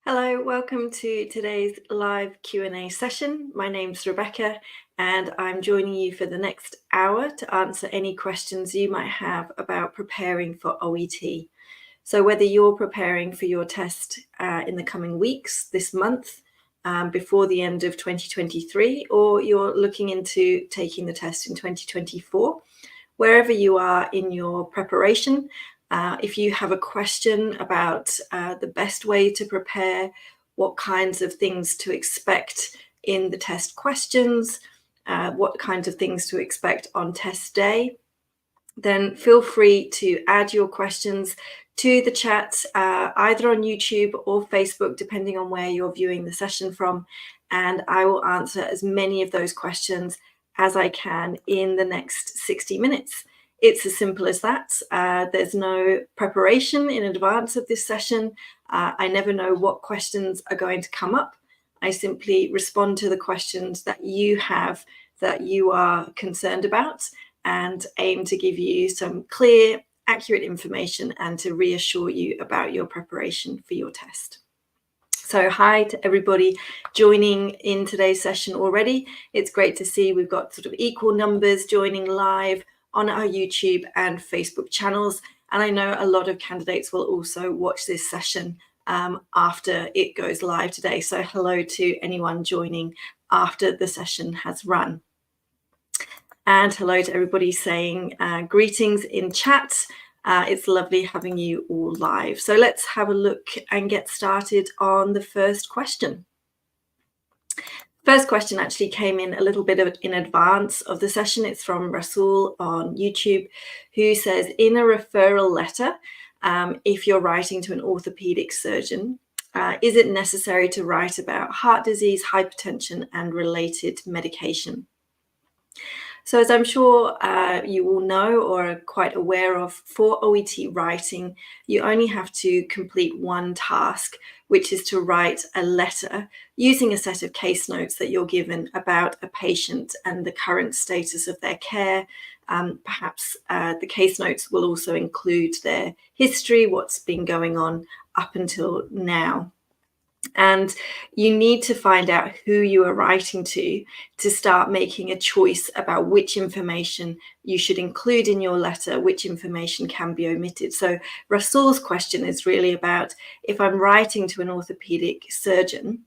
Hello, welcome to today's live Q&A session. My name's Rebecca and I'm joining you for the next hour to answer any questions you might have about preparing for OET. So whether you're preparing for your test in the coming weeks, this month, before the end of 2023, or you're looking into taking the test in 2024, wherever you are in your preparation, if you have a question about the best way to prepare, what kinds of things to expect in the test questions, what kinds of things to expect on test day, then feel free to add your questions to the chat, either on YouTube or Facebook, depending on where you're viewing the session from, and I will answer as many of those questions as I can in the next 60 minutes. It's as simple as that. There's no preparation in advance of this session. I never know what questions are going to come up. I simply respond to the questions that you have that you are concerned about and aim to give you some clear, accurate information and to reassure you about your preparation for your test. So hi to everybody joining in today's session already. It's great to see we've got sort of equal numbers joining live on our YouTube and Facebook channels. And I know a lot of candidates will also watch this session after it goes live today. So hello to anyone joining after the session has run. And hello to everybody saying greetings in chat. It's lovely having you all live. So let's have a look and get started on the first question. First question actually came in a little bit in advance of the session. It's from Rasul on YouTube, who says, in a referral letter, if you're writing to an orthopedic surgeon, is it necessary to write about heart disease, hypertension, and related medication? So as I'm sure you all know or are quite aware of, for OET writing, you only have to complete one task, which is to write a letter using a set of case notes that you're given about a patient and the current status of their care. Perhaps the case notes will also include their history, what's been going on up until now. And you need to find out who you are writing to start making a choice about which information you should include in your letter, which information can be omitted. So Rasul's question is really about, if I'm writing to an orthopedic surgeon,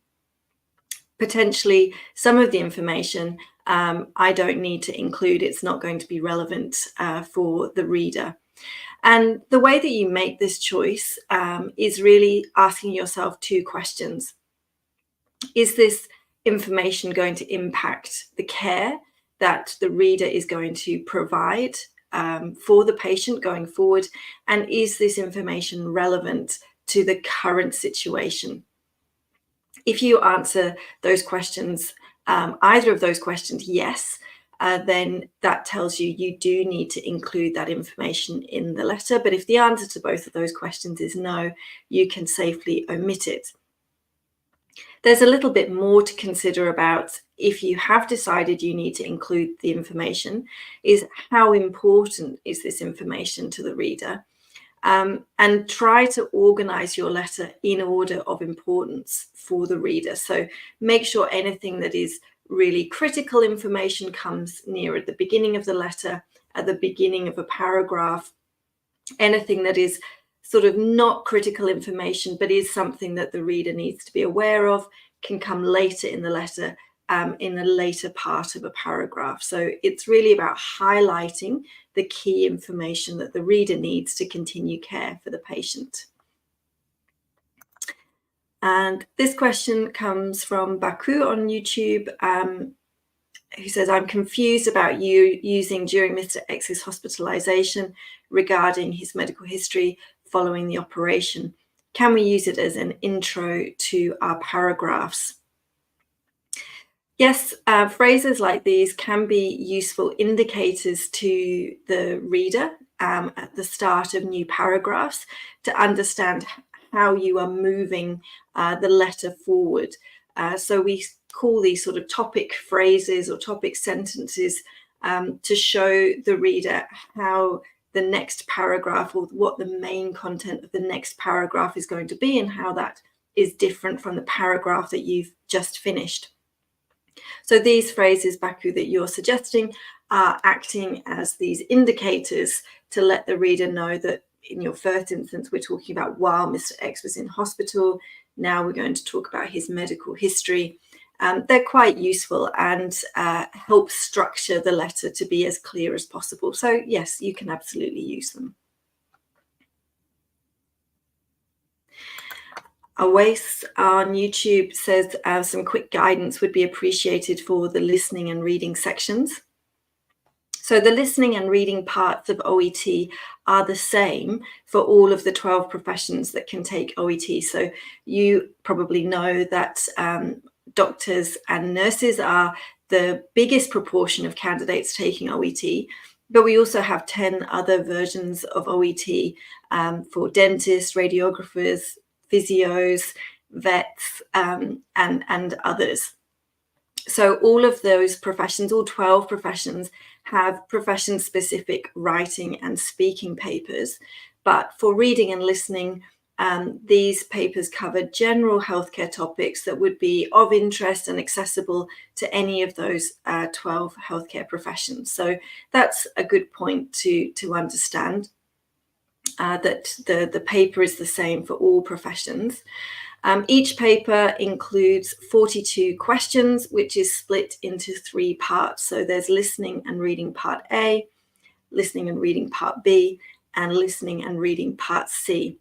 potentially some of the information I don't need to include. It's not going to be relevant for the reader. And the way that you make this choice is really asking yourself two questions. Is this information going to impact the care that the reader is going to provide for the patient going forward? And is this information relevant to the current situation? If you answer those questions, either of those questions, yes, then that tells you you do need to include that information in the letter. But if the answer to both of those questions is no, you can safely omit it. There's a little bit more to consider about if you have decided you need to include the information, is how important is this information to the reader? And try to organize your letter in order of importance for the reader. So make sure anything that is really critical information comes near at the beginning of the letter, at the beginning of a paragraph. Anything that is sort of not critical information, but is something that the reader needs to be aware of, can come later in the letter, in the later part of a paragraph. So it's really about highlighting the key information that the reader needs to continue care for the patient. And this question comes from Baku on YouTube, who says, I'm confused about you using during Mr. X's hospitalization regarding his medical history following the operation. Can we use it as an intro to our paragraphs? Yes, phrases like these can be useful indicators to the reader at the start of new paragraphs to understand how you are moving the letter forward. So we call these sort of topic phrases or topic sentences to show the reader how the next paragraph, or what the main content of the next paragraph is going to be, and how that is different from the paragraph that you've just finished. So these phrases, Baku, that you're suggesting are acting as these indicators to let the reader know that in your first instance, we're talking about while Mr. X was in hospital. Now we're going to talk about his medical history. They're quite useful and help structure the letter to be as clear as possible. So yes, you can absolutely use them. Awais on YouTube says some quick guidance would be appreciated for the listening and reading sections. So the listening and reading parts of OET are the same for all of the 12 professions that can take OET. So you probably know that doctors and nurses are the biggest proportion of candidates taking OET, but we also have 10 other versions of OET for dentists, radiographers, physios, vets, and others. So all of those professions, all 12 professions, have profession-specific writing and speaking papers. But for reading and listening, these papers cover general healthcare topics that would be of interest and accessible to any of those 12 healthcare professions. So that's a good point to understand, that the paper is the same for all professions. Each paper includes 42 questions, which is split into 3 parts. So there's listening and reading part A, listening and reading part B, and listening and reading part C.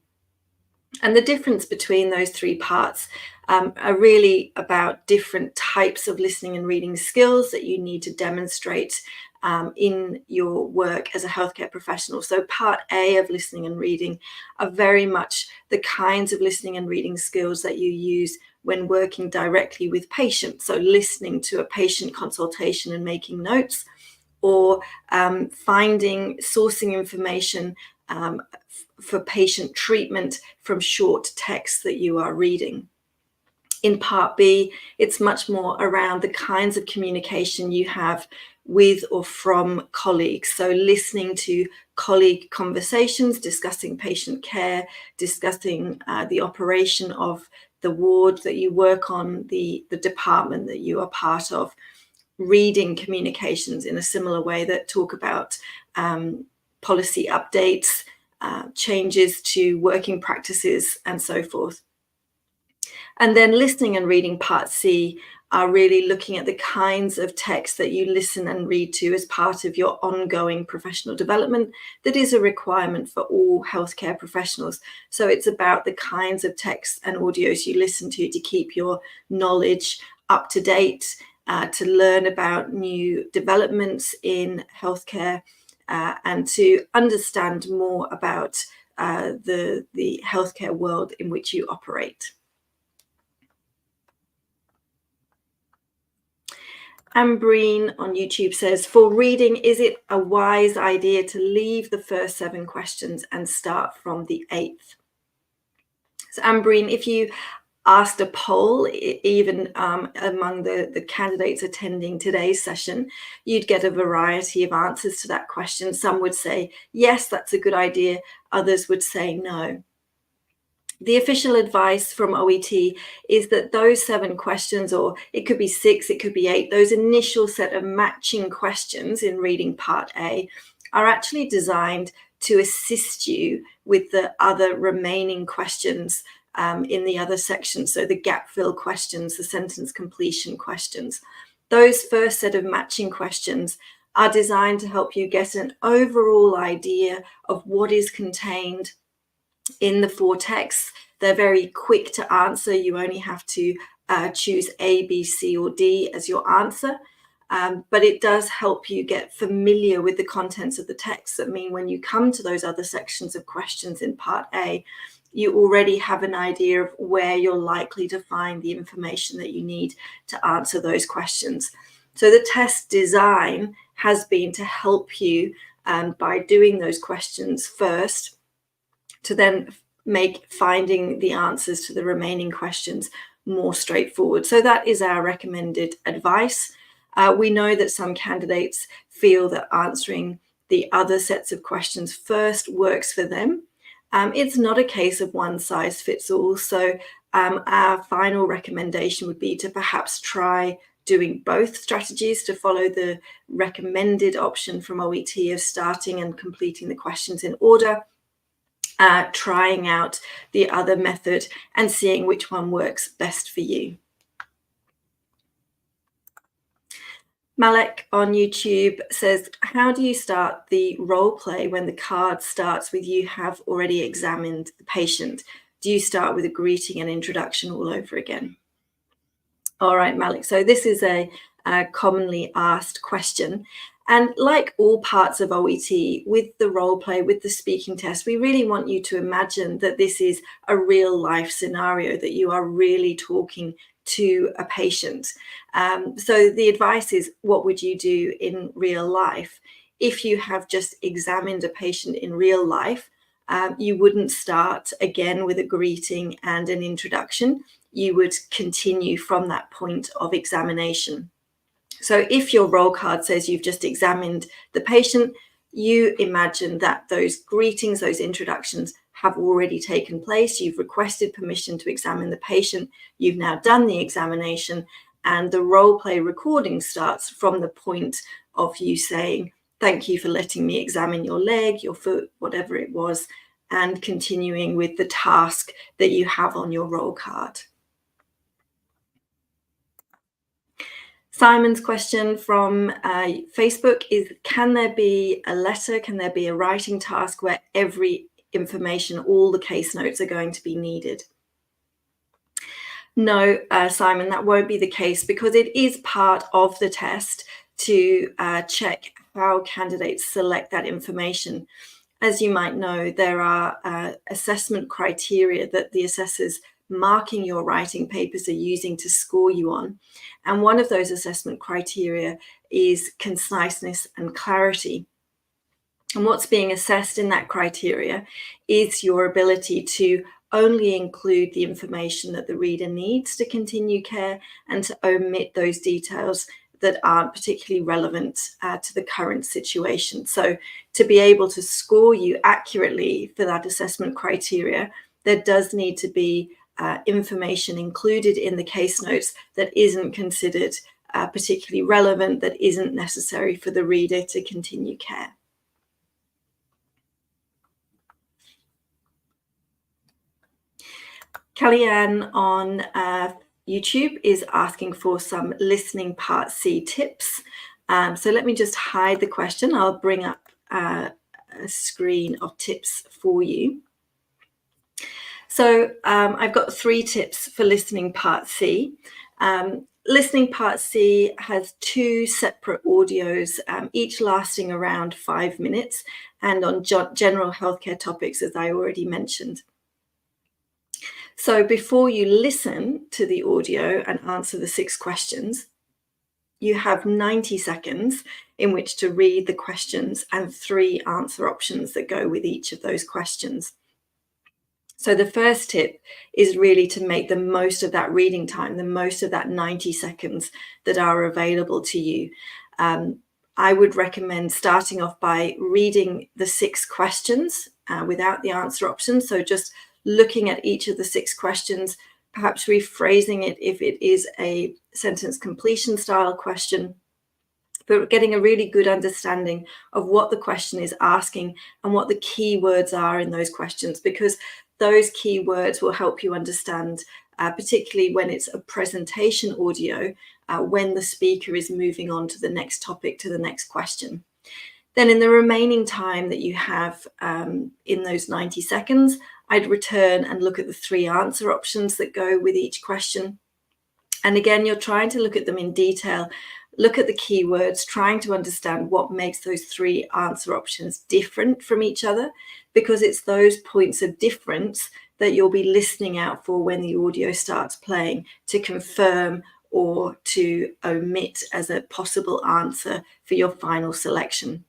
And the difference between those 3 parts are really about different types of listening and reading skills that you need to demonstrate in your work as a healthcare professional. So part A of listening and reading are very much the kinds of listening and reading skills that you use when working directly with patients. So listening to a patient consultation and making notes, or sourcing information for patient treatment from short texts that you are reading. In part B, it's much more around the kinds of communication you have with or from colleagues. So listening to colleague conversations, discussing patient care, discussing the operation of the ward that you work on, the department that you are part of, reading communications in a similar way that talk about policy updates, changes to working practices, and so forth. And then listening and reading part C are really looking at the kinds of text that you listen and read to as part of your ongoing professional development that is a requirement for all healthcare professionals. So it's about the kinds of texts and audios you listen to keep your knowledge up to date, to learn about new developments in healthcare, and to understand more about the healthcare world in which you operate. Ambreen on YouTube says, for reading, is it a wise idea to leave the first 7 questions and start from the 8th? So Ambreen, if you asked a poll, even among the candidates attending today's session, you'd get a variety of answers to that question. Some would say, yes, that's a good idea. Others would say no. The official advice from OET is that those 7 questions, or it could be 6, it could be 8, those initial set of matching questions in reading part A are actually designed to assist you with the other remaining questions in the other sections. So the gap fill questions, the sentence completion questions. Those first set of matching questions are designed to help you get an overall idea of what is contained in the 4 texts. They're very quick to answer. You only have to choose A, B, C, or D as your answer. But it does help you get familiar with the contents of the text. That mean when you come to those other sections of questions in part A, you already have an idea of where you're likely to find the information that you need to answer those questions. So the test design has been to help you by doing those questions first, to then make finding the answers to the remaining questions more straightforward. So that is our recommended advice. We know that some candidates feel that answering the other sets of questions first works for them. It's not a case of one size fits all. So Our final recommendation would be to perhaps try doing both strategies, to follow the recommended option from OET of starting and completing the questions in order, trying out the other method and seeing which one works best for you. Malek on YouTube says, how do you start the role play when the card starts with you have already examined the patient? Do you start with a greeting and introduction all over again? All right, Malik. So this is a commonly asked question. And like all parts of OET, with the role play, with the speaking test, we really want you to imagine that this is a real life scenario, that you are really talking to a patient. So the advice is, what would you do in real life? If you have just examined a patient in real life, you wouldn't start again with a greeting and an introduction. You would continue from that point of examination. So if your roll card says you've just examined the patient, you imagine that those greetings, those introductions have already taken place. You've requested permission to examine the patient. You've now done the examination, and the role play recording starts from the point of you saying, thank you for letting me examine your leg, your foot, whatever it was, and continuing with the task that you have on your roll card. Simon's question from Facebook is, can there be a letter, can there be a writing task where every information, all the case notes are going to be needed? No, Simon, that won't be the case, because it is part of the test to check how candidates select that information. As you might know, there are assessment criteria that the assessors marking your writing papers are using to score you on. And one of those assessment criteria is conciseness and clarity. And what's being assessed in that criteria is your ability to only include the information that the reader needs to continue care, and to omit those details that aren't particularly relevant to the current situation. So to be able to score you accurately for that assessment criteria, there does need to be information included in the case notes that isn't considered particularly relevant, that isn't necessary for the reader to continue care. Kellyanne on YouTube is asking for some listening Part C tips. So let me just hide the question. I'll bring up a screen of tips for you. So I've got 3 tips for listening Part C. Listening Part C has 2 separate audios, each lasting around 5 minutes, and on general healthcare topics, as I already mentioned. So before you listen to the audio and answer the 6 questions, you have 90 seconds in which to read the questions and 3 answer options that go with each of those questions. So the first tip is really to make the most of that reading time, the most of that 90 seconds that are available to you. I would recommend starting off by reading the 6 questions without the answer options. So just looking at each of the 6 questions, perhaps rephrasing it if it is a sentence completion style question, but getting a really good understanding of what the question is asking and what the key words are in those questions, because those key words will help you understand, particularly when it's a presentation audio, when the speaker is moving on to the next topic, to the next question. Then in the remaining time that you have in those 90 seconds, I'd return and look at the 3 answer options that go with each question. And again, you're trying to look at them in detail, look at the keywords, trying to understand what makes those 3 answer options different from each other, because it's those points of difference that you'll be listening out for when the audio starts playing, to confirm or to omit as a possible answer for your final selection.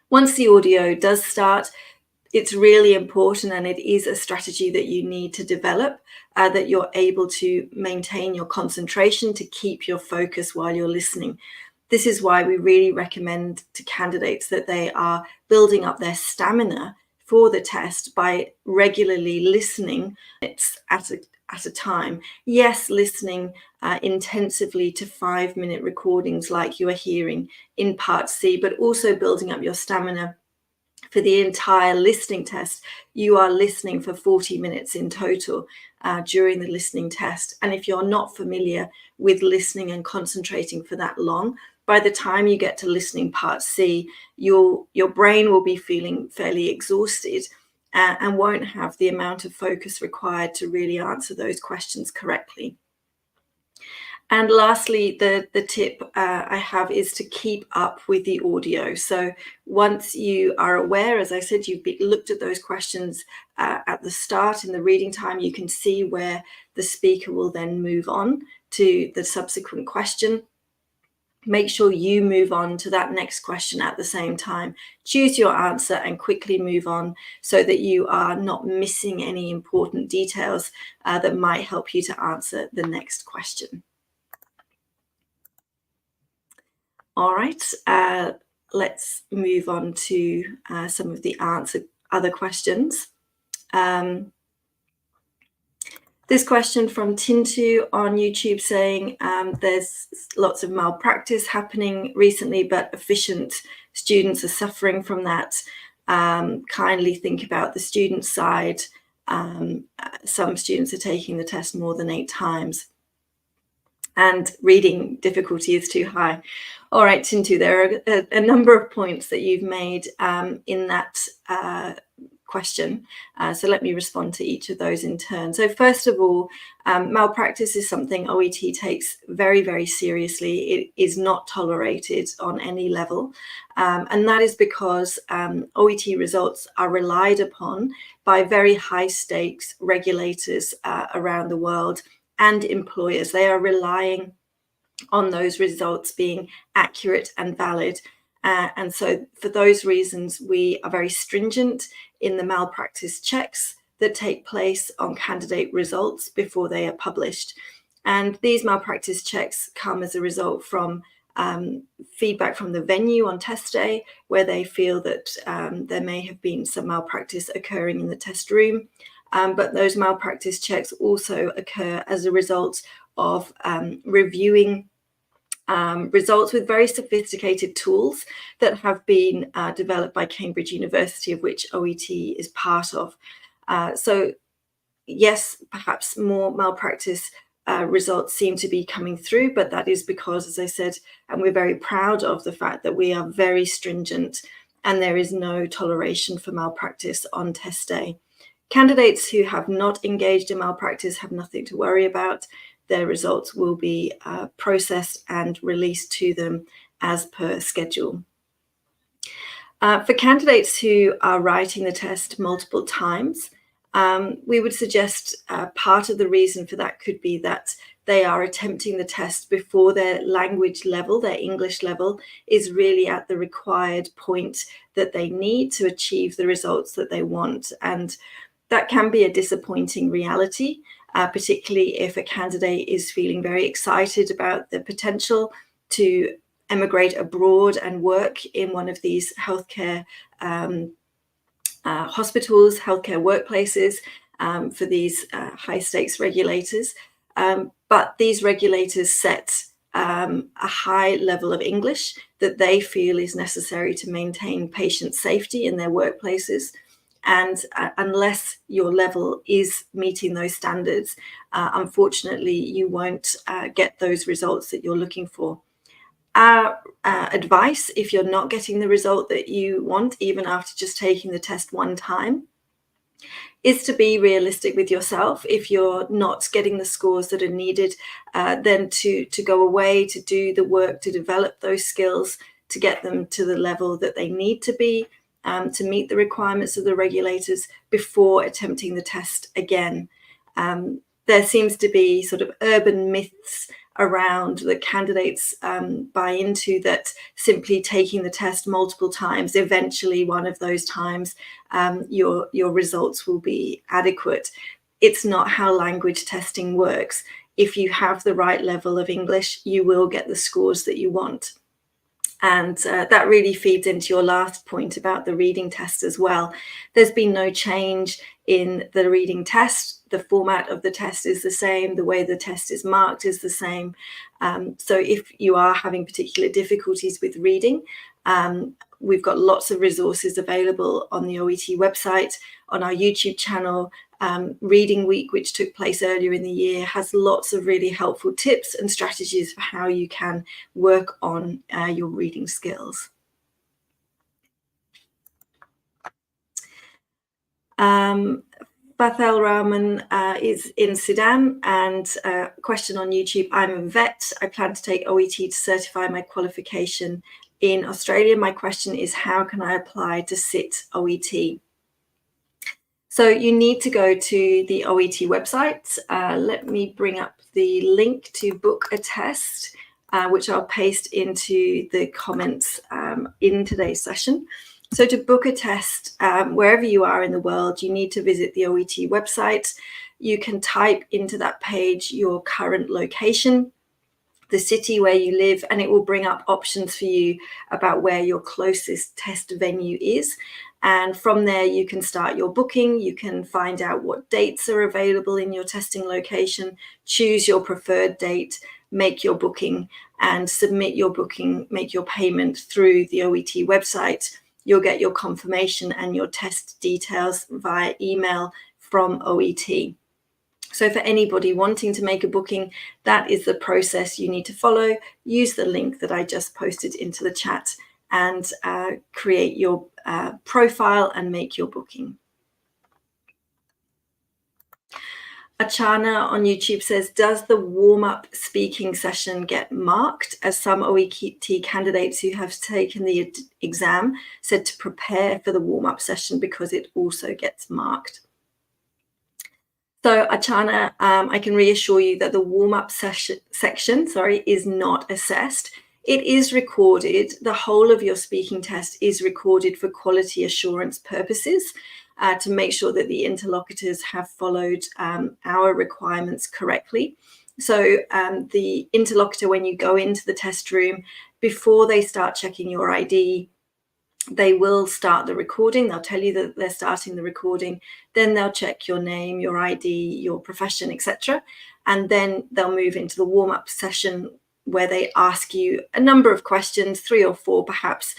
Once the audio does start, it's really important, and it is a strategy that you need to develop, that you're able to maintain your concentration, to keep your focus while you're listening. This is why we really recommend to candidates that they are building up their stamina for the test by regularly listening at a time. Yes, listening intensively to 5-minute recordings like you are hearing in part C, but also building up your stamina for the entire listening test. You are listening for 40 minutes in total during the listening test. And if you're not familiar with listening and concentrating for that long, by the time you get to listening part C, your brain will be feeling fairly exhausted and won't have the amount of focus required to really answer those questions correctly. And lastly, the tip I have is to keep up with the audio. So once you are aware, as I said, you've looked at those questions at the start in the reading time, you can see where the speaker will then move on to the subsequent question. Make sure you move on to that next question at the same time. Choose your answer and quickly move on so that you are not missing any important details that might help you to answer the next question. All right, let's move on to some of the other questions. This question from Tintu on YouTube saying there's lots of malpractice happening recently, but efficient students are suffering from that. Kindly think about the student side. Some students are taking the test more than 8 times. And reading difficulty is too high. All right, Tintu, there are a number of points that you've made in that question. So let me respond to each of those in turn. So first of all, malpractice is something OET takes very, very seriously. It is not tolerated on any level. And that is because OET results are relied upon by very high stakes regulators around the world and employers. They are relying on those results being accurate and valid. And so for those reasons, we are very stringent in the malpractice checks that take place on candidate results before they are published. And these malpractice checks come as a result from feedback from the venue on test day, where they feel that there may have been some malpractice occurring in the test room. But those malpractice checks also occur as a result of reviewing results with very sophisticated tools that have been developed by Cambridge University, of which OET is part of. So yes, perhaps more malpractice results seem to be coming through, but that is because, as I said, and we're very proud of the fact that we are very stringent and there is no toleration for malpractice on test day. Candidates who have not engaged in malpractice have nothing to worry about. Their results will be processed and released to them as per schedule. For candidates who are writing the test multiple times, we would suggest part of the reason for that could be that they are attempting the test before their language level, their English level, is really at the required point that they need to achieve the results that they want. And that can be a disappointing reality, particularly if a candidate is feeling very excited about the potential to emigrate abroad and work in one of these healthcare hospitals, healthcare workplaces for these high stakes regulators. But these regulators set a high level of English that they feel is necessary to maintain patient safety in their workplaces. And unless your level is meeting those standards, unfortunately, you won't get those results that you're looking for. Our advice, if you're not getting the result that you want, even after just taking the test one time, is to be realistic with yourself. If you're not getting the scores that are needed, then to go away, to do the work, to develop those skills, to get them to the level that they need to be, to meet the requirements of the regulators before attempting the test again. There seems to be sort of urban myths around that candidates buy into, that simply taking the test multiple times, eventually one of those times your results will be adequate. It's not how language testing works. If you have the right level of English, you will get the scores that you want. And that really feeds into your last point about the reading test as well. There's been no change in the reading test. The format of the test is the same. The way the test is marked is the same. So if you are having particular difficulties with reading, we've got lots of resources available on the OET website, on our YouTube channel. Reading Week, which took place earlier in the year, has lots of really helpful tips and strategies for how you can work on your reading skills. Bathel Rahman is in Sudan, and question on YouTube: I'm a vet. I plan to take OET to certify my qualification in Australia. My question is, how can I apply to sit OET? So you need to go to the OET website. Let me bring up the link to book a test, which I'll paste into the comments in today's session. So to book a test, wherever you are in the world, you need to visit the OET website. You can type into that page your current location, the city where you live, and it will bring up options for you about where your closest test venue is. And from there, you can start your booking. You can find out what dates are available in your testing location, choose your preferred date, make your booking, and submit your booking, make your payment through the OET website. You'll get your confirmation and your test details via email from OET. So for anybody wanting to make a booking, that is the process you need to follow. Use the link that I just posted into the chat and create your profile and make your booking. Achana on YouTube says, does the warm-up speaking session get marked? As some OET candidates who have taken the exam said to prepare for the warm-up session because it also gets marked. So Achana, I can reassure you that the warm-up section is not assessed. It is recorded. The whole of your speaking test is recorded for quality assurance purposes to make sure that the interlocutors have followed our requirements correctly. So the interlocutor, when you go into the test room, before they start checking your ID, they will start the recording. They'll tell you that they're starting the recording. Then they'll check your name, your ID, your profession, etc. And then they'll move into the warm-up session where they ask you a number of questions, 3 or 4 perhaps,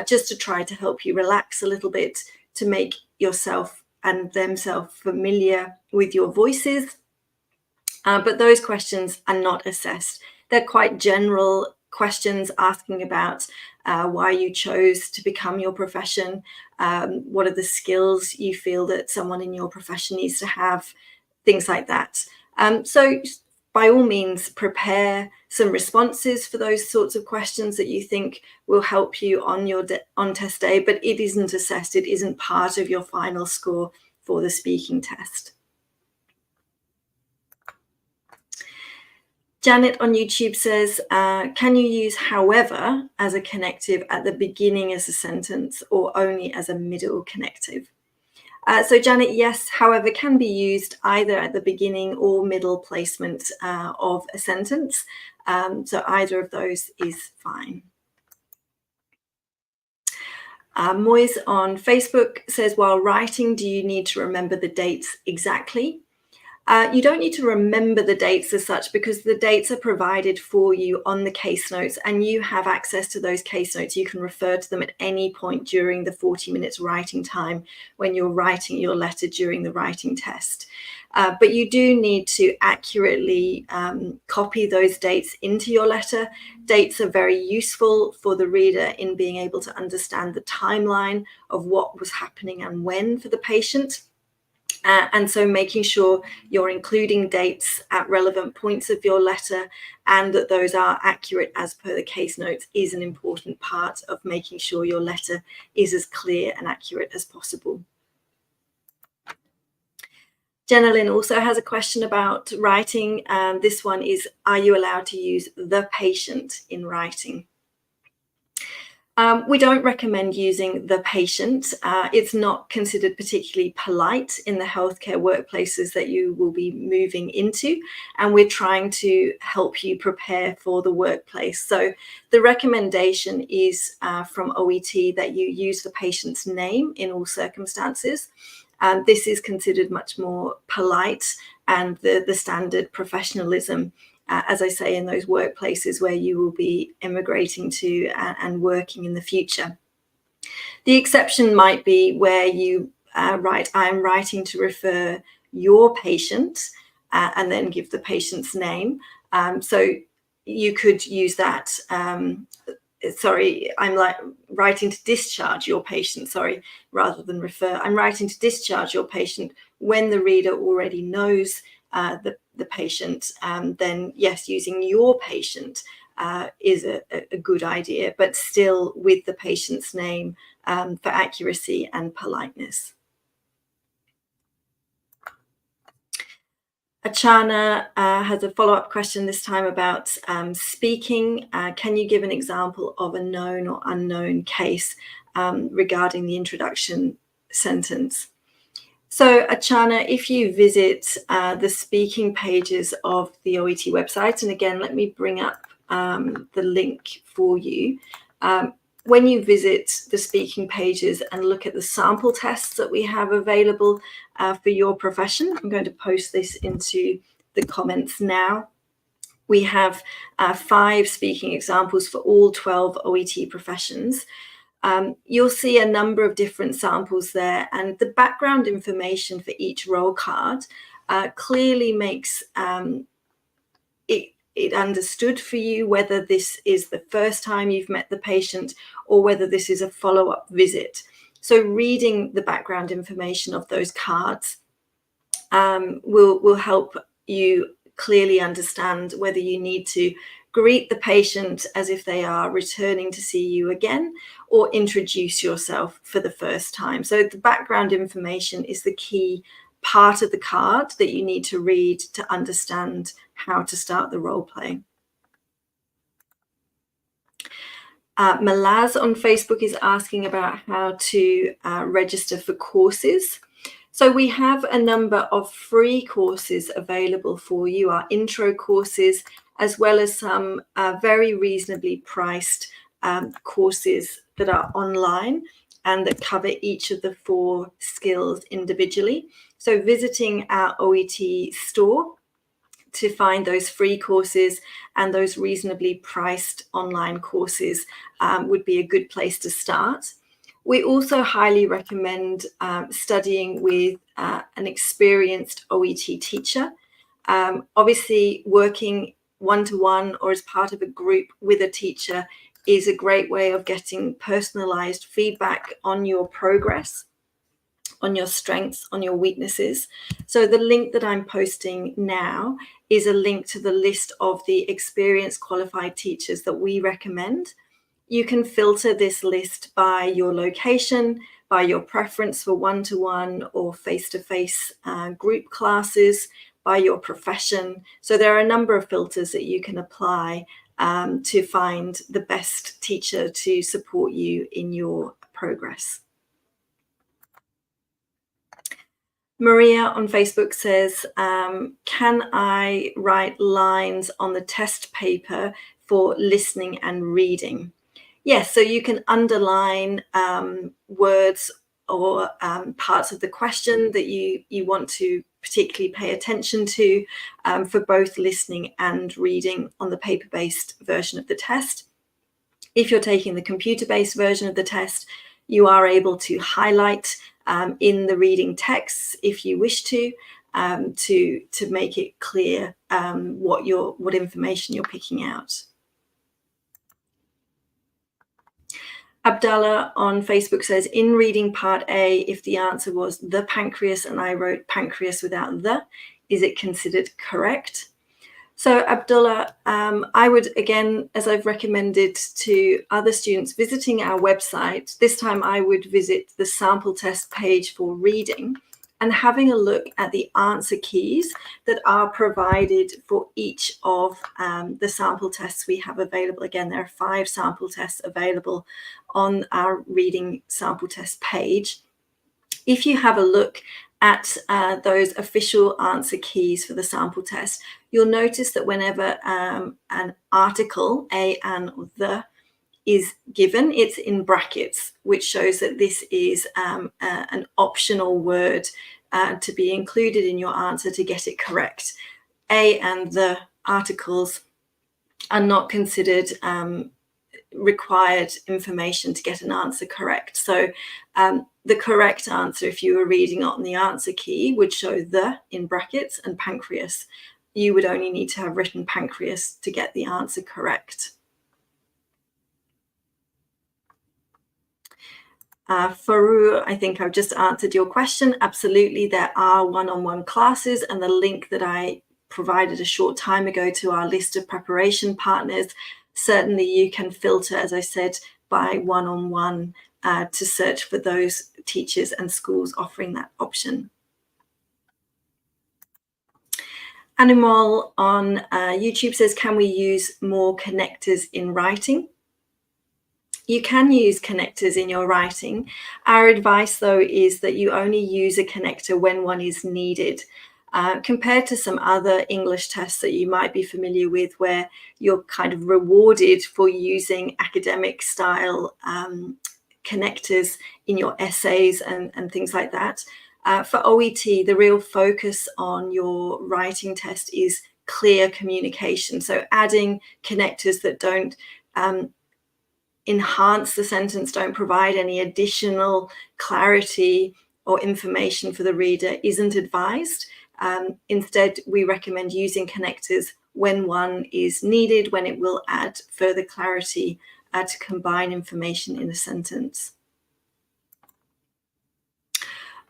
just to try to help you relax a little bit, to make yourself and themselves familiar with your voices. But those questions are not assessed. They're quite general questions asking about why you chose to become your profession, what are the skills you feel that someone in your profession needs to have, things like that. So by all means, prepare some responses for those sorts of questions that you think will help you on your on test day, but it isn't assessed. It isn't part of your final score for the speaking test. Janet on YouTube says, can you use however as a connective at the beginning as a sentence or only as a middle connective? So Janet, yes, however can be used either at the beginning or middle placement of a sentence. So either of those is fine. Moise on Facebook says, while writing, do you need to remember the dates exactly? You don't need to remember the dates as such because the dates are provided for you on the case notes and you have access to those case notes. You can refer to them at any point during the 40 minutes writing time when you're writing your letter during the writing test. But you do need to accurately copy those dates into your letter. Dates are very useful for the reader in being able to understand the timeline of what was happening and when for the patient. And so making sure you're including dates at relevant points of your letter and that those are accurate as per the case notes is an important part of making sure your letter is as clear and accurate as possible. Jenna Lynn also has a question about writing. This one is, are you allowed to use the patient in writing? We don't recommend using the patient. It's not considered particularly polite in the healthcare workplaces that you will be moving into, and we're trying to help you prepare for the workplace. So the recommendation is from OET that you use the patient's name in all circumstances. This is considered much more polite and the standard professionalism, as I say, in those workplaces where you will be immigrating to and working in the future. The exception might be where you write, I'm writing to refer your patient, and then give the patient's name. So you could use that. Sorry, I'm like writing to discharge your patient, sorry, rather than refer. I'm writing to discharge your patient when the reader already knows the patient. Then yes, using your patient is a good idea, but still with the patient's name for accuracy and politeness. Achana has a follow-up question this time about speaking. Can you give an example of a known or unknown case regarding the introduction sentence? So Achana, if you visit the speaking pages of the OET website, and again, let me bring up the link for you. When you visit the speaking pages and look at the sample tests that we have available for your profession, I'm going to post this into the comments now. We have 5 speaking examples for all 12 OET professions. You'll see a number of different samples there, and the background information for each roll card clearly makes it understood for you whether this is the first time you've met the patient or whether this is a follow-up visit. So reading the background information of those cards will help you clearly understand whether you need to greet the patient as if they are returning to see you again, or introduce yourself for the first time. So the background information is the key part of the card that you need to read to understand how to start the role play. Malaz on Facebook is asking about how to register for courses. So we have a number of free courses available for you, our intro courses, as well as some very reasonably priced courses that are online and that cover each of the 4 skills individually. So visiting our OET store to find those free courses and those reasonably priced online courses would be a good place to start. We also highly recommend studying with an experienced OET teacher. Obviously, working one-to-one or as part of a group with a teacher is a great way of getting personalized feedback on your progress, on your strengths, on your weaknesses. So the link that I'm posting now is a link to the list of the experienced qualified teachers that we recommend. You can filter this list by your location, by your preference for one-to-one or face-to-face group classes, by your profession. So there are a number of filters that you can apply to find the best teacher to support you in your progress. Maria on Facebook says, can I write lines on the test paper for listening and reading? Yes, so you can underline words or parts of the question that you want to particularly pay attention to for both listening and reading on the paper-based version of the test. If you're taking the computer-based version of the test, you are able to highlight in the reading texts if you wish to make it clear what information you're picking out. Abdallah on Facebook says, in reading part A, if the answer was the pancreas and I wrote pancreas without the, is it considered correct? So Abdullah, I would, again, as I've recommended to other students visiting our website, this time I would visit the sample test page for reading and having a look at the answer keys that are provided for each of the sample tests we have available. Again, there are 5 sample tests available on our reading sample test page. If you have a look at those official answer keys for the sample test, you'll notice that whenever an article, a, an, or the, is given, it's in brackets, which shows that this is an optional word to be included in your answer to get it correct. A and the articles are not considered required information to get an answer correct. So the correct answer, if you were reading on the answer key, would show the in brackets and pancreas. You would only need to have written pancreas to get the answer correct. Faru, I think I've just answered your question. Absolutely, there are one-on-one classes, and the link that I provided a short time ago to our list of preparation partners, certainly you can filter, as I said, by one-on-one to search for those teachers and schools offering that option. Animal on YouTube says, can we use more connectors in writing? You can use connectors in your writing. Our advice, though, is that you only use a connector when one is needed. Compared to some other English tests that you might be familiar with, where you're kind of rewarded for using academic style connectors in your essays and things like that. For OET, the real focus on your writing test is clear communication. So adding connectors that don't enhance the sentence, don't provide any additional clarity or information for the reader isn't advised. Instead, we recommend using connectors when one is needed, when it will add further clarity to combine information in a sentence.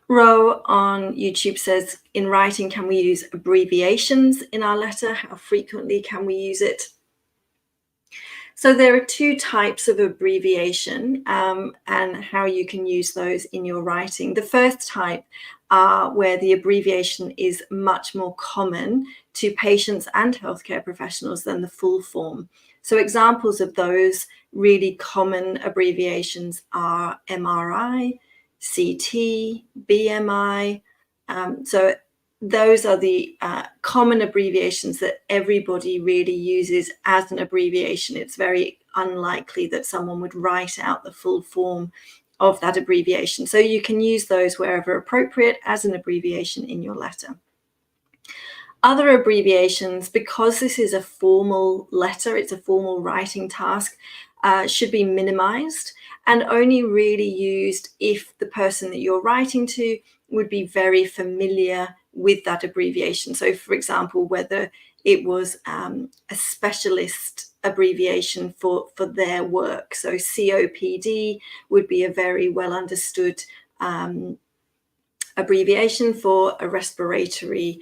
Ro on YouTube says, in writing, can we use abbreviations in our letter? How frequently can we use it? So there are 2 types of abbreviation and how you can use those in your writing. The first type are where the abbreviation is much more common to patients and healthcare professionals than the full form. So examples of those really common abbreviations are MRI, CT, BMI. So those are the common abbreviations that everybody really uses as an abbreviation. It's very unlikely that someone would write out the full form of that abbreviation. So you can use those wherever appropriate as an abbreviation in your letter. Other abbreviations, because this is a formal letter, it's a formal writing task, should be minimized and only really used if the person that you're writing to would be very familiar with that abbreviation. So, for example, whether it was a specialist abbreviation for their work. So COPD would be a very well understood abbreviation for a respiratory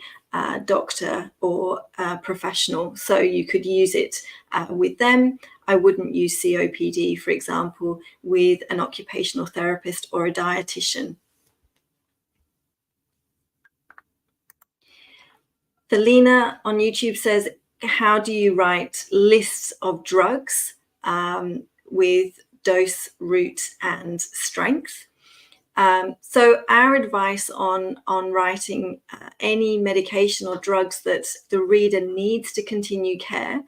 doctor or professional. So you could use it with them. I wouldn't use COPD, for example, with an occupational therapist or a dietitian. Felina on YouTube says, how do you write lists of drugs with dose, route, and strength? So our advice on writing any medication or drugs that the reader needs to continue care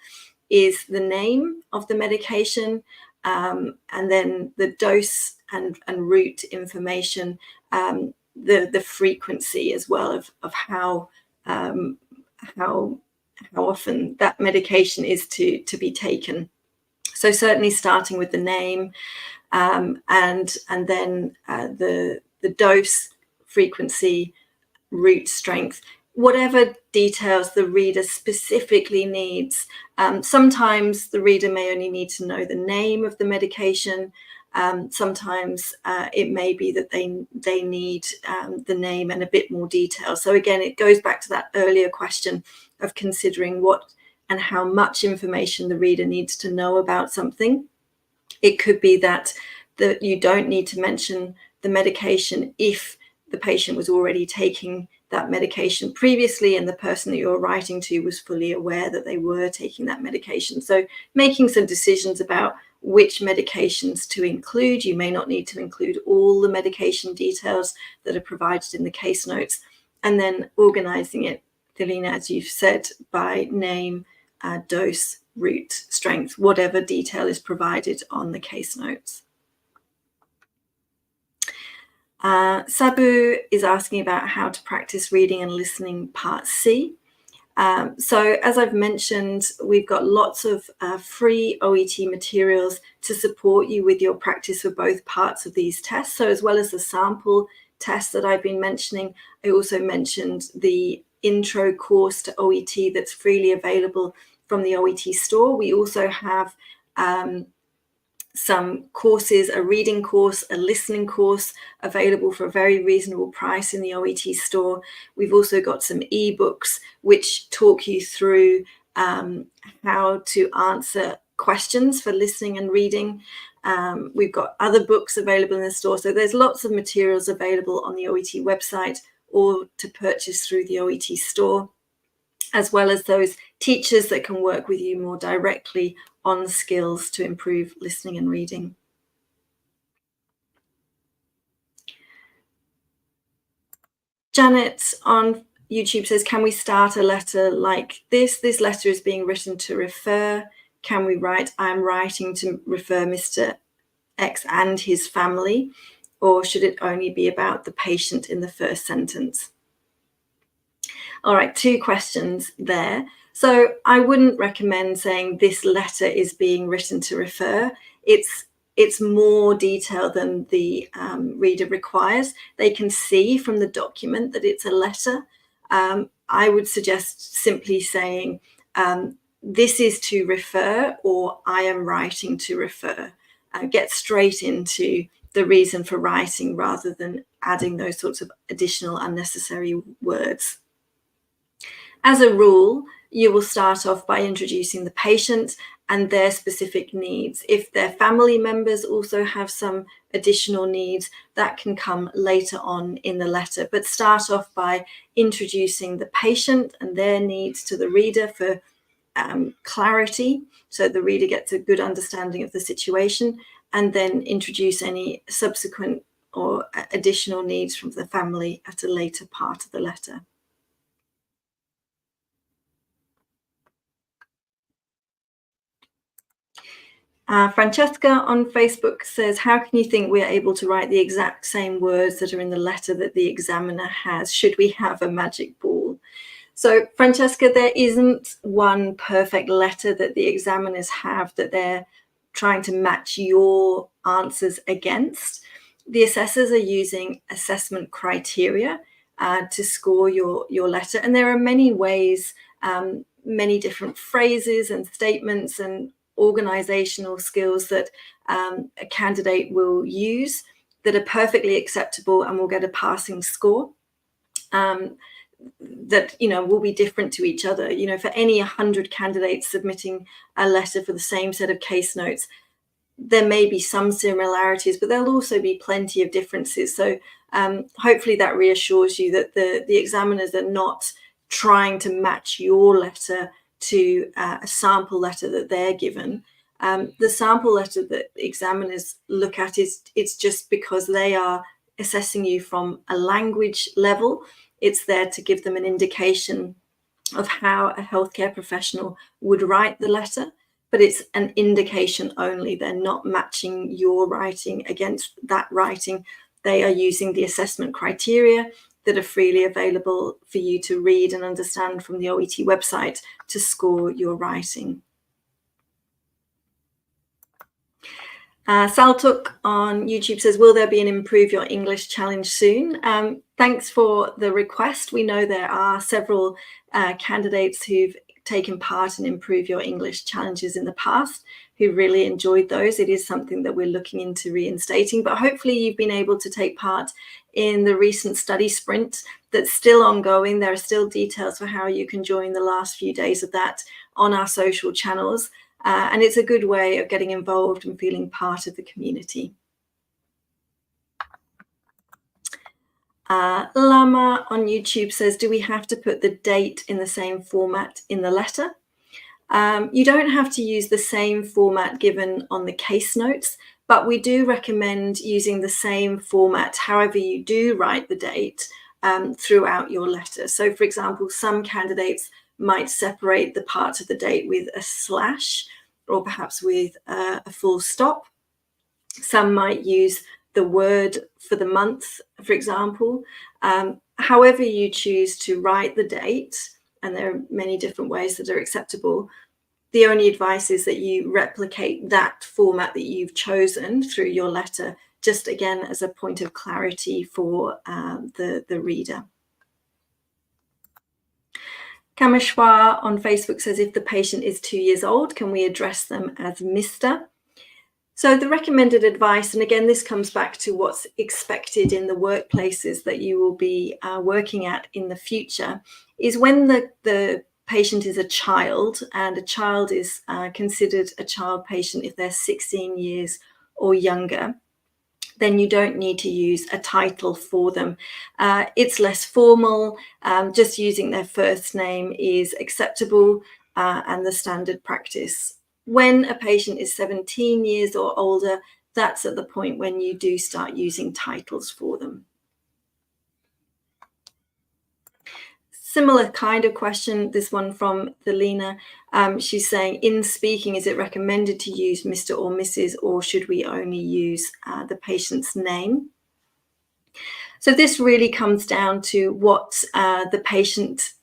is the name of the medication and then the dose and route information, the frequency as well of how often that medication is to be taken. So certainly starting with the name and then the dose, frequency, route, strength, whatever details the reader specifically needs. Sometimes the reader may only need to know the name of the medication. Sometimes it may be that they need the name and a bit more detail. So again, it goes back to that earlier question of considering what and how much information the reader needs to know about something. It could be that you don't need to mention the medication if the patient was already taking that medication previously and the person that you're writing to was fully aware that they were taking that medication. So making some decisions about which medications to include. You may not need to include all the medication details that are provided in the case notes, and then organizing it, Thelina, as you've said, by name, dose, route, strength, whatever detail is provided on the case notes. Sabu is asking about how to practice reading and listening part C. So as I've mentioned, we've got lots of free OET materials to support you with your practice for both parts of these tests. So as well as the sample tests that I've been mentioning, I also mentioned the intro course to OET that's freely available from the OET store. We also have some courses, a reading course, a listening course available for a very reasonable price in the OET store. We've also got some ebooks which talk you through how to answer questions for listening and reading. We've got other books available in the store. So there's lots of materials available on the OET website or to purchase through the OET store, as well as those teachers that can work with you more directly on skills to improve listening and reading. Janet on YouTube says, can we start a letter like this? This letter is being written to refer. Can we write, I'm writing to refer Mr. X and his family, or should it only be about the patient in the first sentence? All right, 2 questions there. So I wouldn't recommend saying this letter is being written to refer. It's more detail than the reader requires. They can see from the document that it's a letter. I would suggest simply saying, this is to refer, or I am writing to refer. Get straight into the reason for writing rather than adding those sorts of additional unnecessary words. As a rule, you will start off by introducing the patient and their specific needs. If their family members also have some additional needs, that can come later on in the letter. But start off by introducing the patient and their needs to the reader for clarity, so the reader gets a good understanding of the situation, and then introduce any subsequent or additional needs from the family at a later part of the letter. Francesca on Facebook says, how can you think we're able to write the exact same words that are in the letter that the examiner has? Should we have a magic ball? So Francesca, there isn't one perfect letter that the examiners have that they're trying to match your answers against. The assessors are using assessment criteria to score your letter. And there are many ways, many different phrases and statements and organizational skills that a candidate will use that are perfectly acceptable and will get a passing score. That will be different to each other. For any 100 candidates submitting a letter for the same set of case notes, there may be some similarities, but there'll also be plenty of differences. So hopefully that reassures you that the examiners are not trying to match your letter to a sample letter that they're given. The sample letter that examiners look at it's just because they are assessing you from a language level. It's there to give them an indication of how a healthcare professional would write the letter, but it's an indication only. They're not matching your writing against that writing. They are using the assessment criteria that are freely available for you to read and understand from the OET website to score your writing. Saltuk on YouTube says, will there be an Improve Your English challenge soon? Thanks for the request. We know there are several candidates who've taken part in Improve Your English challenges in the past who really enjoyed those. It is something that we're looking into reinstating, but hopefully you've been able to take part in the recent study sprint that's still ongoing. There are still details for how you can join the last few days of that on our social channels. And it's a good way of getting involved and feeling part of the community. Lama on YouTube says, do we have to put the date in the same format in the letter? You don't have to use the same format given on the case notes, but we do recommend using the same format, however you do write the date, throughout your letter. So, for example, some candidates might separate the part of the date with a slash or perhaps with a full stop. Some might use the word for the month, for example. However you choose to write the date, and there are many different ways that are acceptable, the only advice is that you replicate that format that you've chosen through your letter, just again as a point of clarity for the reader. Kameshwar on Facebook says, if the patient is 2 years old, can we address them as Mr.? So the recommended advice, and again, this comes back to what's expected in the workplaces that you will be working at in the future, is when the patient is a child, and a child is considered a child patient if they're 16 years or younger, then you don't need to use a title for them. It's less formal. Just using their first name is acceptable and the standard practice. When a patient is 17 years or older, that's at the point when you do start using titles for them. Similar kind of question, this one from Thelina. She's saying, in speaking, is it recommended to use Mr. or Mrs., or should we only use the patient's name? So this really comes down to what the patient,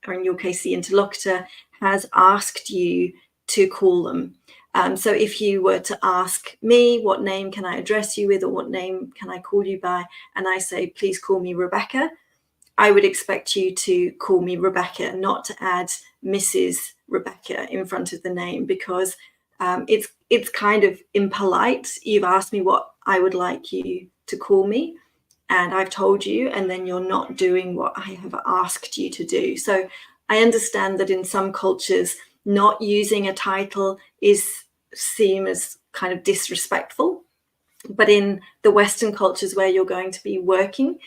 or in your case, the interlocutor, has asked you to call them. So if you were to ask me, what name can I address you with, or what name can I call you by, and I say, please call me Rebecca, I would expect you to call me Rebecca, not to add Mrs. Rebecca in front of the name, because it's kind of impolite. You've asked me what I would like you to call me, and I've told you, and then you're not doing what I have asked you to do. So I understand that in some cultures, not using a title is seen as kind of disrespectful. But in the Western cultures where you're going to be working,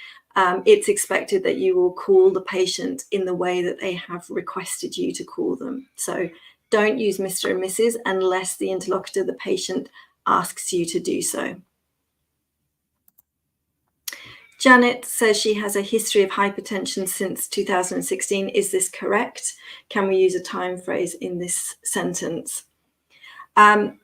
it's expected that you will call the patient in the way that they have requested you to call them. So don't use Mr. and Mrs. unless the interlocutor, the patient, asks you to do so. Janet says she has a history of hypertension since 2016. Is this correct? Can we use a time phrase in this sentence?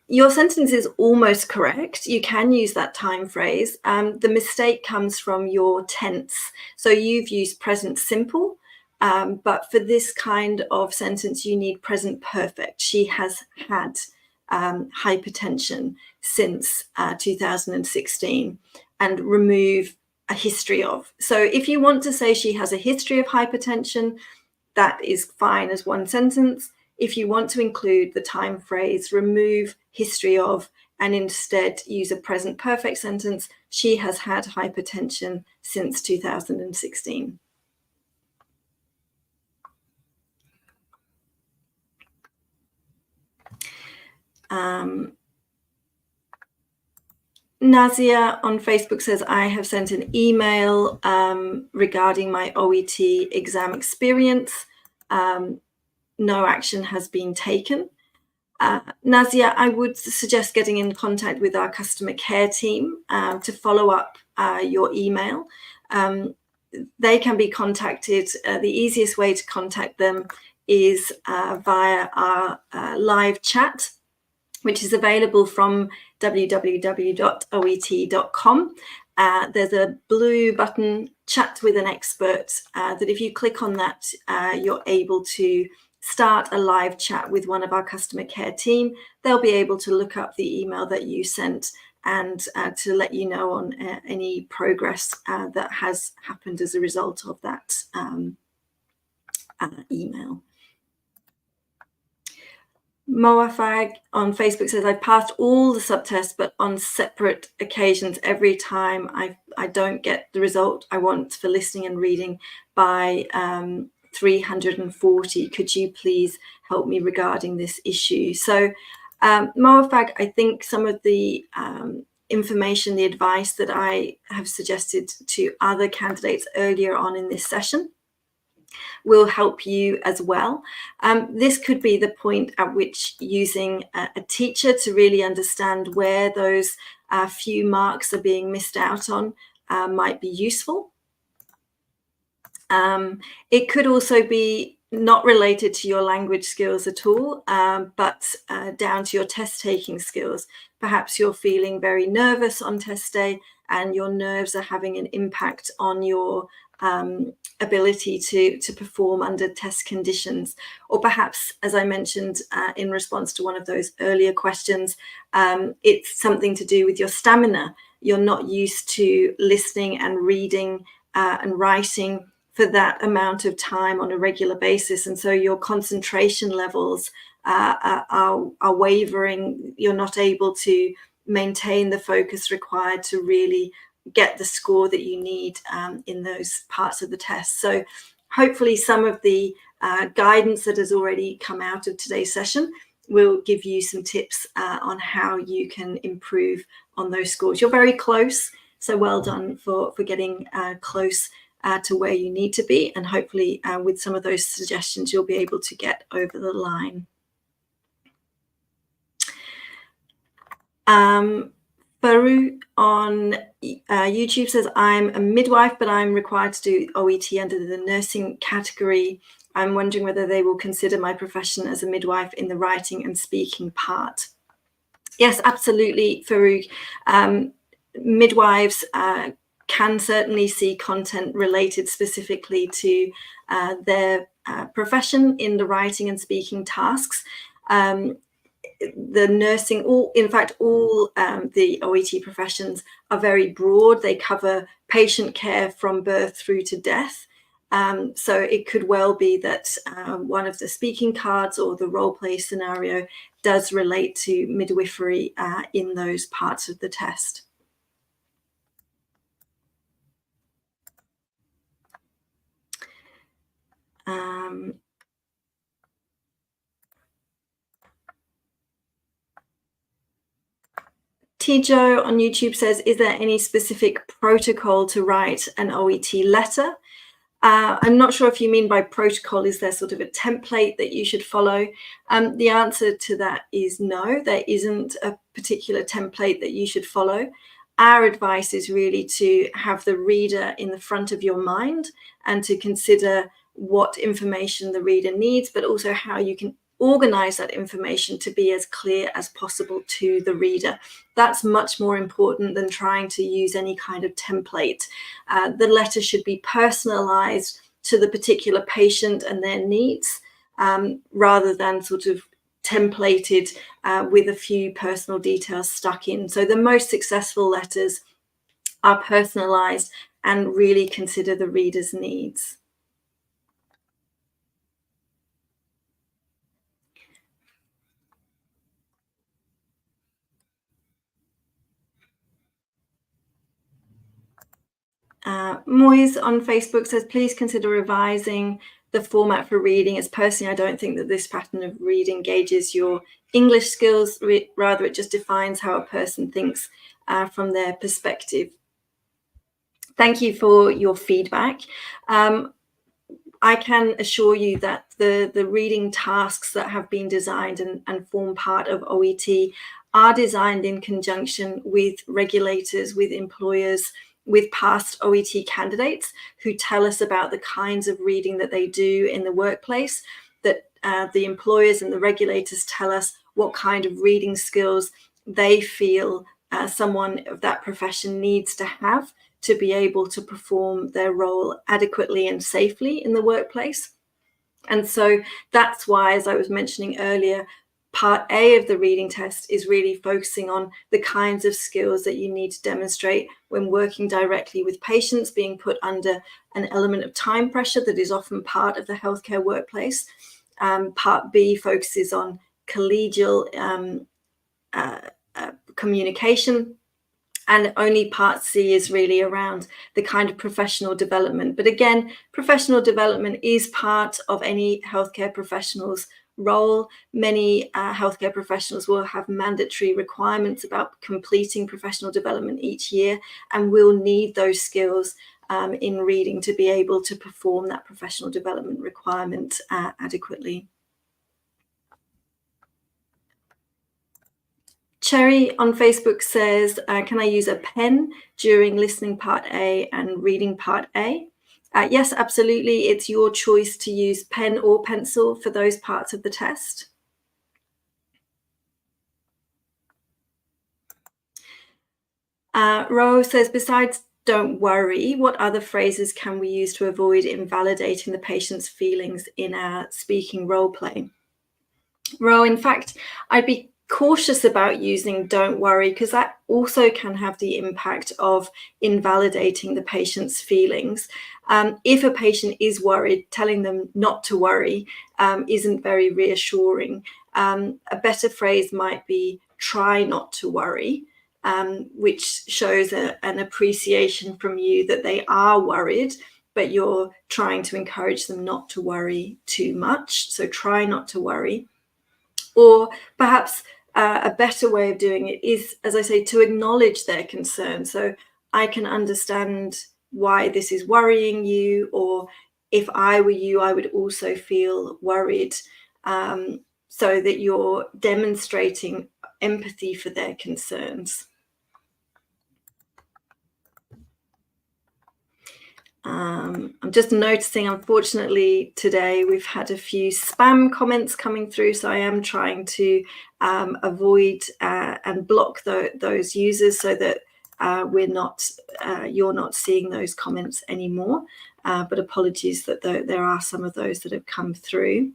Your sentence is almost correct. You can use that time phrase. The mistake comes from your tense. So you've used present simple, but for this kind of sentence, you need present perfect. She has had hypertension since 2016, and remove a history of. So if you want to say she has a history of hypertension, that is fine as one sentence. If you want to include the time phrase, remove history of, and instead use a present perfect sentence, she has had hypertension since 2016. Nazia on Facebook says, I have sent an email regarding my OET exam experience. No action has been taken. Nazia, I would suggest getting in contact with our customer care team to follow up your email. They can be contacted. The easiest way to contact them is via our live chat, which is available from www.oet.com. There's a blue button, chat with an expert, that if you click on that, you're able to start a live chat with one of our customer care team. They'll be able to look up the email that you sent and to let you know on any progress that has happened as a result of that email. Moafag on Facebook says, I passed all the subtests, but on separate occasions. Every time I don't get the result I want for listening and reading by 340. Could you please help me regarding this issue? So Moafag, I think some of the information, the advice that I have suggested to other candidates earlier on in this session will help you as well. This could be the point at which using a teacher to really understand where those few marks are being missed out on might be useful. It could also be not related to your language skills at all, but down to your test taking skills. Perhaps you're feeling very nervous on test day and your nerves are having an impact on your ability to perform under test conditions. Or perhaps, as I mentioned in response to one of those earlier questions, it's something to do with your stamina. You're not used to listening and reading and writing for that amount of time on a regular basis, and so your concentration levels are wavering. You're not able to maintain the focus required to really get the score that you need in those parts of the test. So hopefully some of the guidance that has already come out of today's session will give you some tips on how you can improve on those scores. You're very close, so well done for getting close to where you need to be, and hopefully with some of those suggestions you'll be able to get over the line. Faru on YouTube says, I'm a midwife, but I'm required to do OET under the nursing category. I'm wondering whether they will consider my profession as a midwife in the writing and speaking part. Yes, absolutely, Farouk. Midwives can certainly see content related specifically to their profession in the writing and speaking tasks. The nursing, all the OET professions are very broad. They cover patient care from birth through to death. So it could well be that one of the speaking cards or the role play scenario does relate to midwifery in those parts of the test. Tijo on YouTube says, is there any specific protocol to write an OET letter? I'm not sure if you mean by protocol, is there sort of a template that you should follow? The answer to that is no, there isn't a particular template that you should follow. Our advice is really to have the reader in the front of your mind and to consider what information the reader needs, but also how you can organize that information to be as clear as possible to the reader. That's much more important than trying to use any kind of template. The letter should be personalized to the particular patient and their needs, rather than sort of templated with a few personal details stuck in. So the most successful letters are personalized and really consider the reader's needs. Moise on Facebook says, please consider revising the format for reading, as personally I don't think that this pattern of reading gauges your English skills, rather it just defines how a person thinks from their perspective. Thank you for your feedback. I can assure you that the reading tasks that have been designed and form part of OET are designed in conjunction with regulators, with employers, with past OET candidates who tell us about the kinds of reading that they do in the workplace, that the employers and the regulators tell us what kind of reading skills they feel someone of that profession needs to have to be able to perform their role adequately and safely in the workplace. And so that's why, as I was mentioning earlier, part A of the reading test is really focusing on the kinds of skills that you need to demonstrate when working directly with patients, being put under an element of time pressure that is often part of the healthcare workplace. Part B focuses on collegial communication. And only part C is really around the kind of professional development. But again, professional development is part of any healthcare professional's role. Many healthcare professionals will have mandatory requirements about completing professional development each year, and will need those skills in reading to be able to perform that professional development requirement adequately. Cherry on Facebook says, can I use a pen during listening part A and reading part A? Yes, absolutely. It's your choice to use pen or pencil for those parts of the test. Ro says, besides don't worry, what other phrases can we use to avoid invalidating the patient's feelings in our speaking role play? Ro, in fact, I'd be cautious about using don't worry, because that also can have the impact of invalidating the patient's feelings. If a patient is worried, telling them not to worry isn't very reassuring. A better phrase might be try not to worry, which shows an appreciation from you that they are worried, but you're trying to encourage them not to worry too much. So try not to worry. Or perhaps a better way of doing it is, as I say, to acknowledge their concern. So I can understand why this is worrying you, or if I were you, I would also feel worried, so that you're demonstrating empathy for their concerns. I'm just noticing, unfortunately, today we've had a few spam comments coming through, so I am trying to avoid and block those users so that you're not seeing those comments anymore. But apologies that there are some of those that have come through.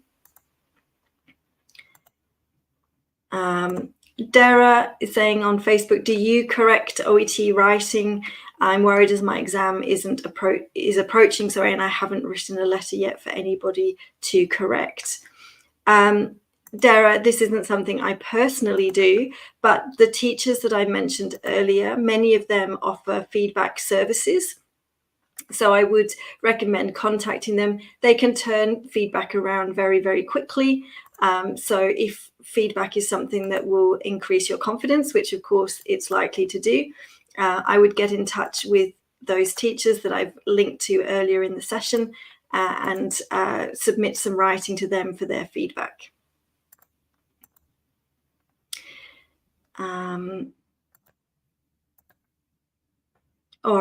Dara is saying on Facebook, do you correct OET writing? I'm worried as my exam is approaching, sorry, and I haven't written a letter yet for anybody to correct. Dara, this isn't something I personally do, but the teachers that I mentioned earlier, many of them offer feedback services. So I would recommend contacting them. They can turn feedback around very, very quickly. So if feedback is something that will increase your confidence, which of course it's likely to do, I would get in touch with those teachers that I've linked to earlier in the session and submit some writing to them for their feedback. All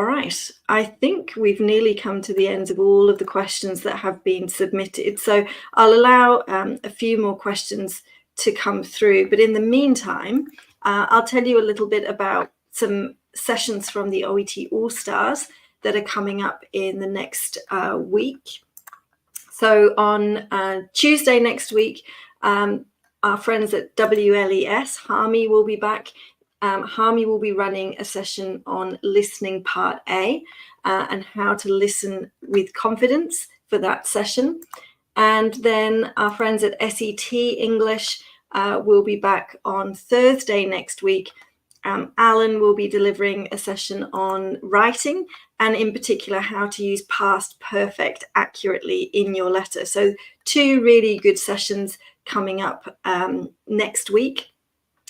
right, I think we've nearly come to the end of all of the questions that have been submitted. So I'll allow a few more questions to come through. But in the meantime, I'll tell you a little bit about some sessions from the OET All-Stars that are coming up in the next week. So on Tuesday next week, our friends at WLES, Harmy, will be back. Harmy will be running a session on listening part A and how to listen with confidence for that session. And then our friends at SET English will be back on Thursday next week. Alan will be delivering a session on writing, and in particular how to use past perfect accurately in your letter. So 2 really good sessions coming up next week.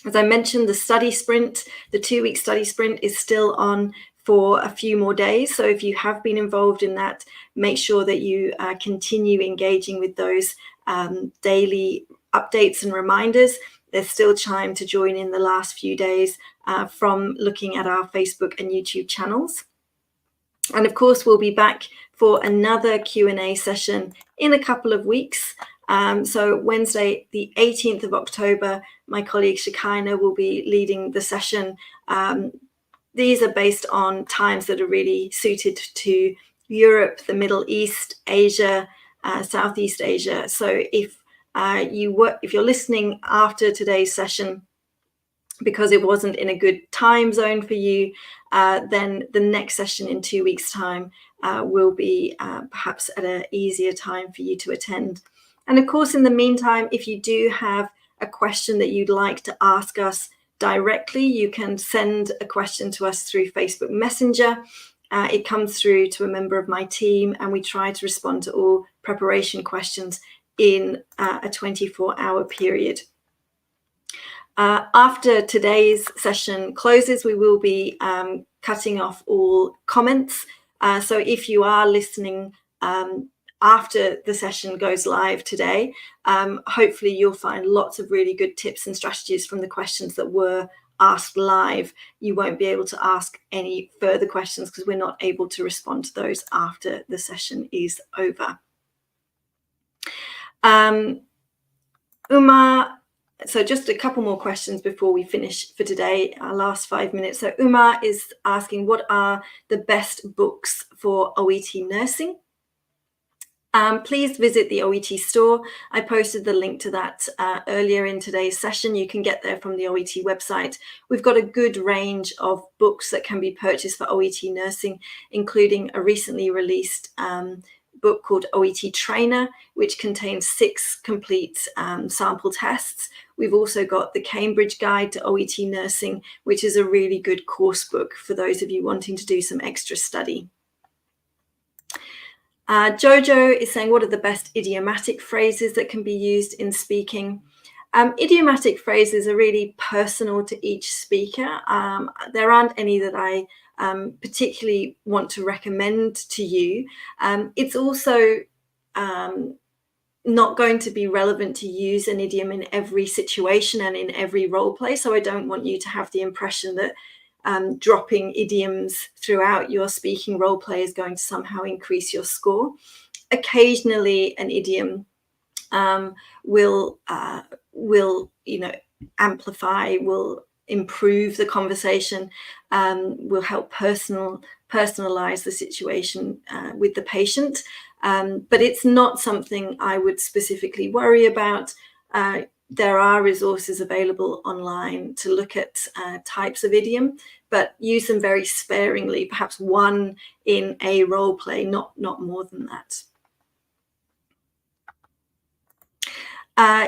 As I mentioned, the study sprint, the 2-week study sprint, is still on for a few more days. So if you have been involved in that, make sure that you continue engaging with those daily updates and reminders. There's still time to join in the last few days from looking at our Facebook and YouTube channels. And of course, we'll be back for another Q&A session in a couple of weeks. So Wednesday, the 18th of October, my colleague Shekinah will be leading the session. These are based on times that are really suited to Europe, the Middle East, Asia, Southeast Asia. So if you're listening after today's session because it wasn't in a good time zone for you, then the next session in 2 weeks' time will be perhaps at an easier time for you to attend. And of course, in the meantime, if you do have a question that you'd like to ask us directly, you can send a question to us through Facebook Messenger. It comes through to a member of my team, and we try to respond to all preparation questions in a 24-hour period. After today's session closes, we will be cutting off all comments. So if you are listening after the session goes live today, hopefully you'll find lots of really good tips and strategies from the questions that were asked live. You won't be able to ask any further questions because we're not able to respond to those after the session is over. Uma, so just a couple more questions before we finish for today, our last 5 minutes. So Uma is asking, what are the best books for OET nursing? Please visit the OET store. I posted the link to that earlier in today's session. You can get there from the OET website. We've got a good range of books that can be purchased for OET nursing, including a recently released book called OET Trainer, which contains 6 complete sample tests. We've also got the Cambridge Guide to OET Nursing, which is a really good course book for those of you wanting to do some extra study. Jojo is saying, what are the best idiomatic phrases that can be used in speaking? Idiomatic phrases are really personal to each speaker. There aren't any that I particularly want to recommend to you. It's also not going to be relevant to use an idiom in every situation and in every role play. So I don't want you to have the impression that dropping idioms throughout your speaking role play is going to somehow increase your score. Occasionally, an idiom will amplify, will improve the conversation, will help personalize the situation with the patient. But it's not something I would specifically worry about. There are resources available online to look at types of idiom, but use them very sparingly, perhaps one in a role play, not more than that.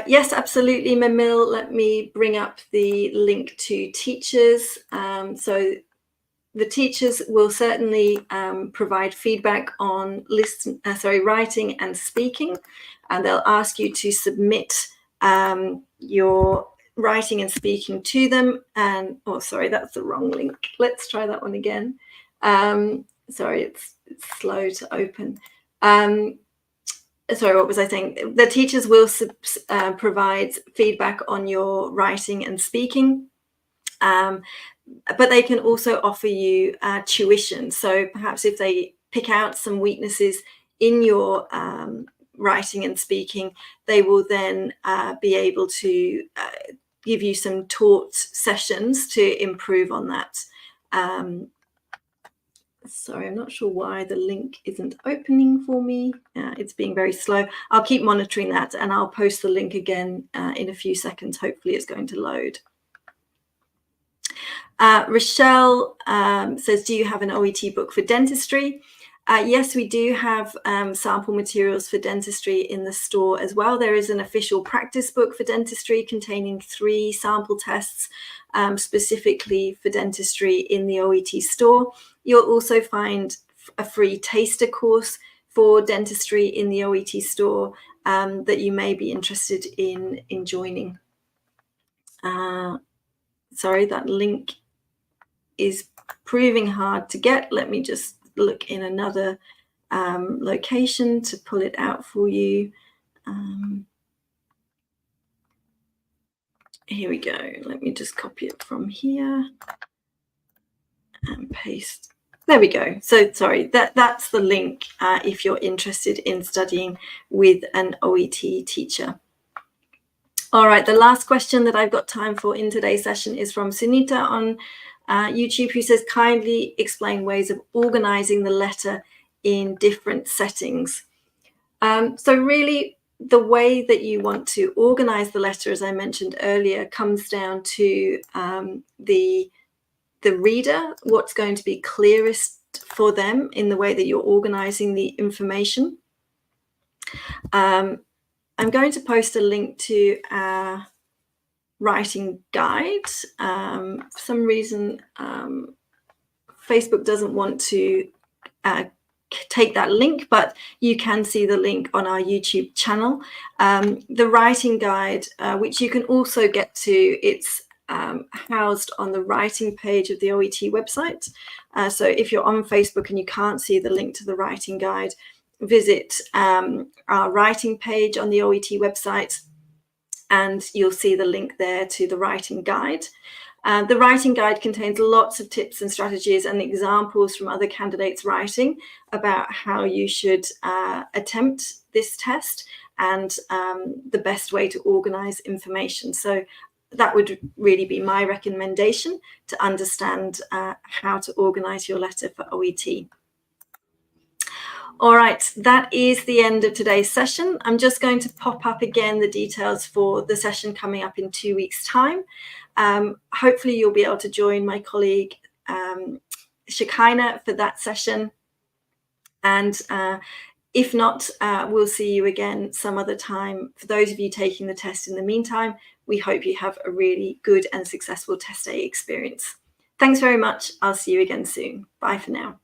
Yes, absolutely, Mamil. Let me bring up the link to teachers. So the teachers will certainly provide feedback on writing and speaking, and they'll ask you to submit your writing and speaking to them. And sorry, that's the wrong link. Let's try that one again. Sorry, it's slow to open. Sorry, what was I saying? The teachers will provide feedback on your writing and speaking, but they can also offer you tuition. So perhaps if they pick out some weaknesses in your writing and speaking, they will then be able to give you some taught sessions to improve on that. Sorry, I'm not sure why the link isn't opening for me. It's being very slow. I'll keep monitoring that and I'll post the link again in a few seconds. Hopefully it's going to load. Rochelle says, do you have an OET book for dentistry? Yes, we do have sample materials for dentistry in the store as well. There is an official practice book for dentistry containing 3 sample tests specifically for dentistry in the OET store. You'll also find a free taster course for dentistry in the OET store that you may be interested in joining. Sorry, that link is proving hard to get. Let me just look in another location to pull it out for you. Here we go. Let me just copy it from here and paste. There we go. So sorry, that's the link if you're interested in studying with an OET teacher. All right, the last question that I've got time for in today's session is from Sunita on YouTube, who says, kindly explain ways of organizing the letter in different settings. So really, the way that you want to organize the letter, as I mentioned earlier, comes down to the reader, what's going to be clearest for them in the way that you're organizing the information. I'm going to post a link to our writing guide. For some reason, Facebook doesn't want to take that link, but you can see the link on our YouTube channel. The writing guide, which you can also get to, it's housed on the writing page of the OET website. So if you're on Facebook and you can't see the link to the writing guide, visit our writing page on the OET website and you'll see the link there to the writing guide. The writing guide contains lots of tips and strategies and examples from other candidates writing about how you should attempt this test and the best way to organize information. So that would really be my recommendation, to understand how to organize your letter for OET. All right, that is the end of today's session. I'm just going to pop up again the details for the session coming up in 2 weeks' time. Hopefully you'll be able to join my colleague Shekinah for that session. And if not, we'll see you again some other time. For those of you taking the test in the meantime, we hope you have a really good and successful test day experience. Thanks very much. I'll see you again soon. Bye for now.